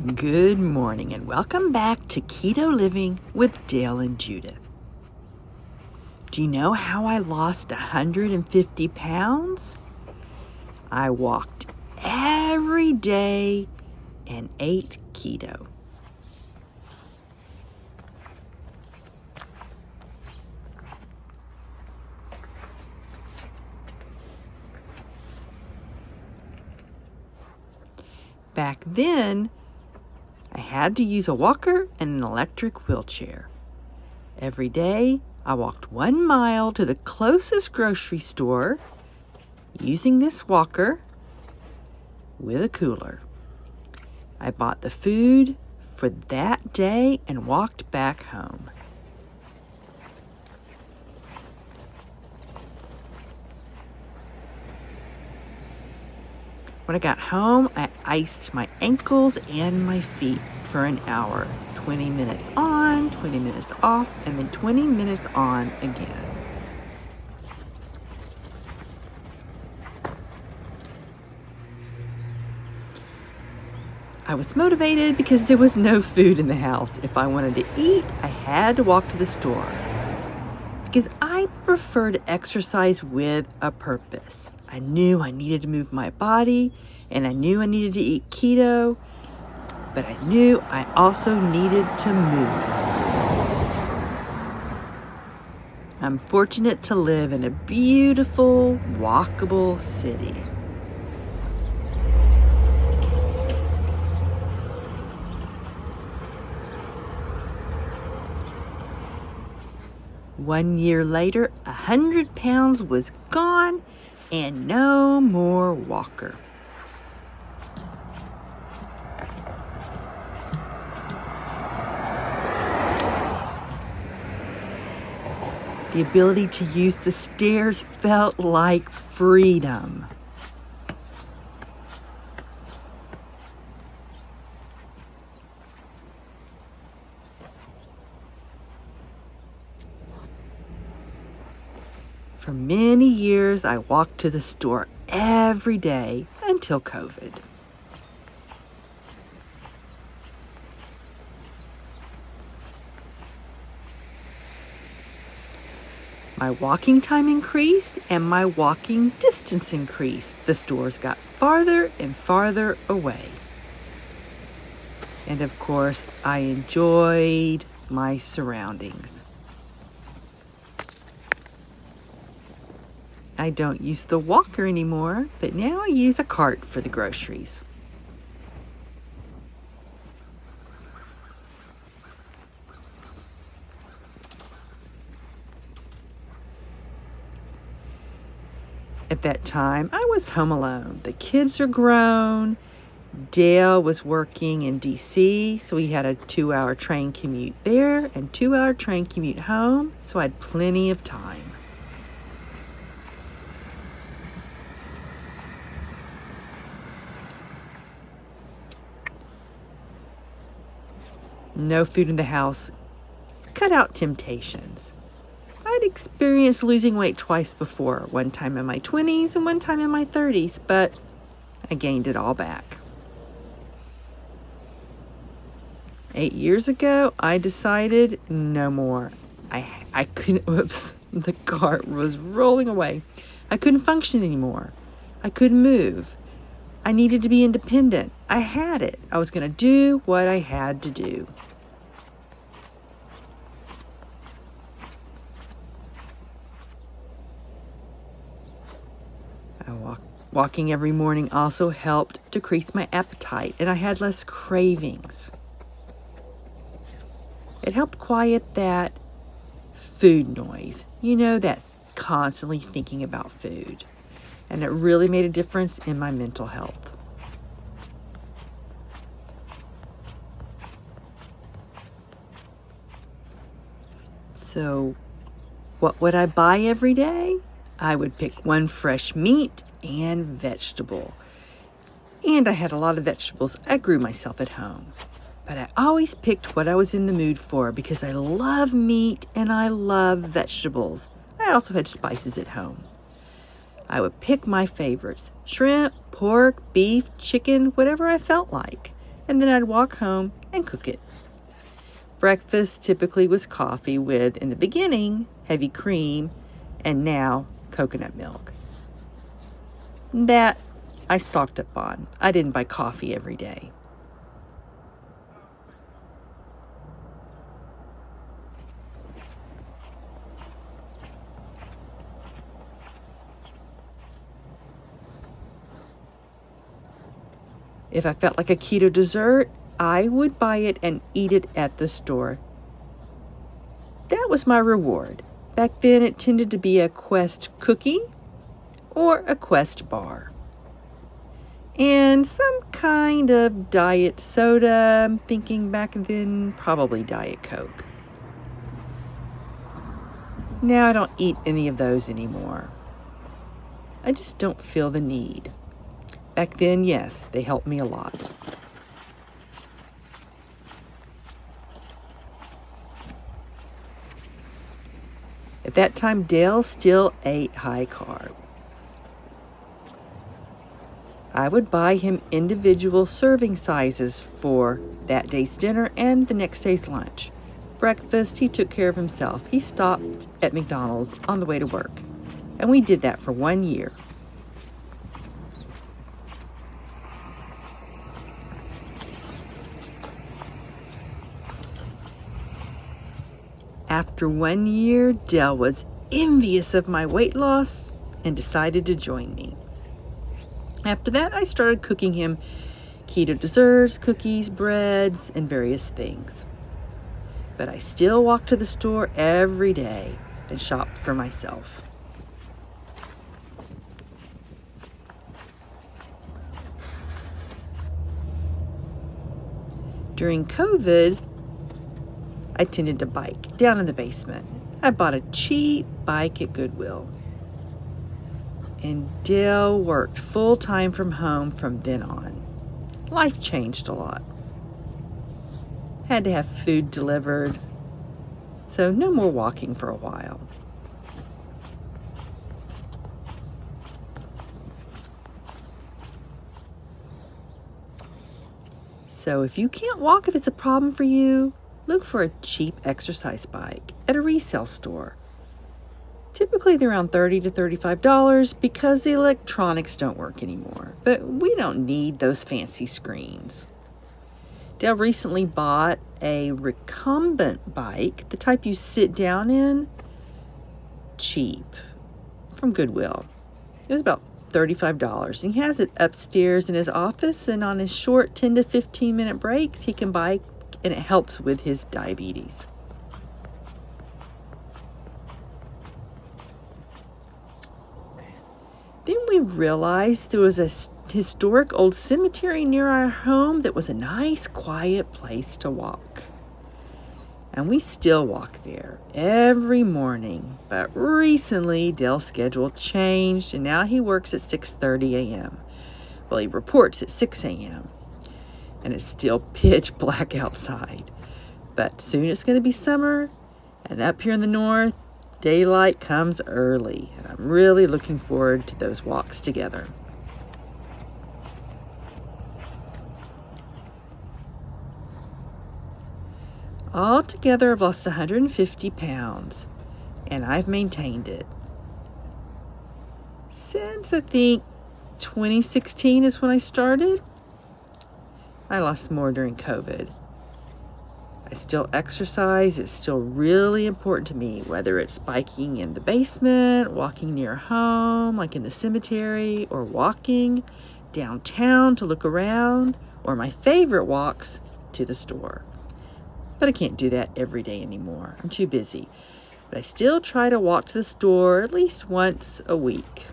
Good morning and welcome back to Keto Living with Dale and Judith. Do you know how I lost 150 pounds? I walked every day and ate keto. Back then, I had to use a walker and an electric wheelchair. Every day, I walked 1 mile to the closest grocery store using this walker with a cooler. I bought the food for that day and walked back home. When I got home, I iced my ankles and my feet for an hour. 20 minutes on, 20 minutes off, and then 20 minutes on again. I was motivated because there was no food in the house. If I wanted to eat, I had to walk to the store. Because I prefer to exercise with a purpose. I knew I needed to move my body, and I knew I needed to eat keto, but I knew I also needed to move. I'm fortunate to live in a beautiful, walkable city. One year later, 100 pounds was gone and no more walker. The ability to use the stairs felt like freedom. For many years, I walked to the store every day until COVID. My walking time increased and my walking distance increased. The stores got farther and farther away. And of course, I enjoyed my surroundings. I don't use the walker anymore, but now I use a cart for the groceries. At that time, I was home alone. The kids are grown. Dale was working in DC, so he had a 2-hour train commute there and 2-hour train commute home, so I had plenty of time. No food in the house cut out temptations. I'd experienced losing weight twice before, one time in my 20s and one time in my 30s, but I gained it all back. 8 years ago, I decided no more. I couldn't, the cart was rolling away. I couldn't function anymore. I couldn't move. I needed to be independent. I had it. I was going to do what I had to do. Walking every morning also helped decrease my appetite, and I had less cravings. It helped quiet that food noise, that constantly thinking about food. And it really made a difference in my mental health. So, what would I buy every day? I would pick one fresh meat and vegetable. And I had a lot of vegetables. I grew myself at home. But I always picked what I was in the mood for because I love meat and I love vegetables. I also had spices at home. I would pick my favorites: shrimp, pork, beef, chicken, whatever I felt like. and then I'd walk home and cook it. Breakfast typically was coffee with, in the beginning, heavy cream, and now coconut milk. That I stocked up on. I didn't buy coffee every day. If I felt like a keto dessert, I would buy it and eat it at the store. That was my reward. Back then, it tended to be a Quest cookie or a Quest bar. And some kind of diet soda. I'm thinking back then, probably Diet Coke. Now I don't eat any of those anymore. I just don't feel the need. Back then, yes, they helped me a lot. At that time, Dale still ate high carb. I would buy him individual serving sizes for that day's dinner and the next day's lunch. Breakfast, he took care of himself. He stopped at McDonald's on the way to work. And we did that for 1 year. After 1 year, Dale was envious of my weight loss and decided to join me. After that, I started cooking him keto desserts, cookies, breads, and various things. But I still walked to the store every day and shopped for myself. During COVID, I tended to bike down in the basement. I bought a cheap bike at Goodwill. And Dale worked full-time from home from then on. Life changed a lot. Had to have food delivered, so no more walking for a while. So if you can't walk, if it's a problem for you, look for a cheap exercise bike at a resale store. Typically they're around $30 to $35 because the electronics don't work anymore. But we don't need those fancy screens. Dale recently bought a recumbent bike, the type you sit down in, cheap, from Goodwill. It was about $35. And he has it upstairs in his office, and on his short 10 to 15 minute breaks, he can bike, and it helps with his diabetes. Then we realized there was a historic old cemetery near our home that was a nice, quiet place to walk. And we still walk there every morning. But recently, Dale's schedule changed, and now he works at 6:30 a.m. Well, he reports at 6 a.m. And it's still pitch black outside. But soon it's going to be summer, and up here in the north, daylight comes early. And I'm really looking forward to those walks together. Altogether, I've lost 150 pounds, and I've maintained it. Since I think 2016 is when I started. I lost more during COVID. I still exercise. It's still really important to me, whether it's biking in the basement, walking near home, like in the cemetery, or walking downtown to look around, or my favorite walks to the store. But I can't do that every day anymore. I'm too busy. But I still try to walk to the store at least once a week.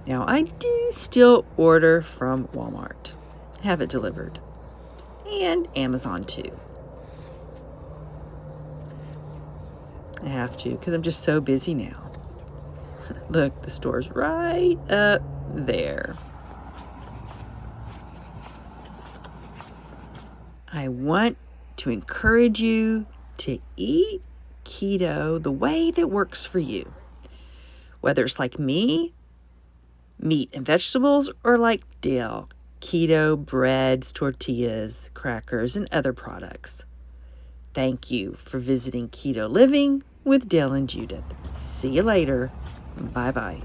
Now, I do still order from Walmart, have it delivered, and Amazon too. I have to, because I'm just so busy now. Look, the store's right up there. I want to encourage you to eat keto the way that works for you. whether it's like me, meat and vegetables, or like Dale, keto, breads, tortillas, crackers, and other products. Thank you for visiting Keto Living with Dale and Judith. See you later. Bye-bye.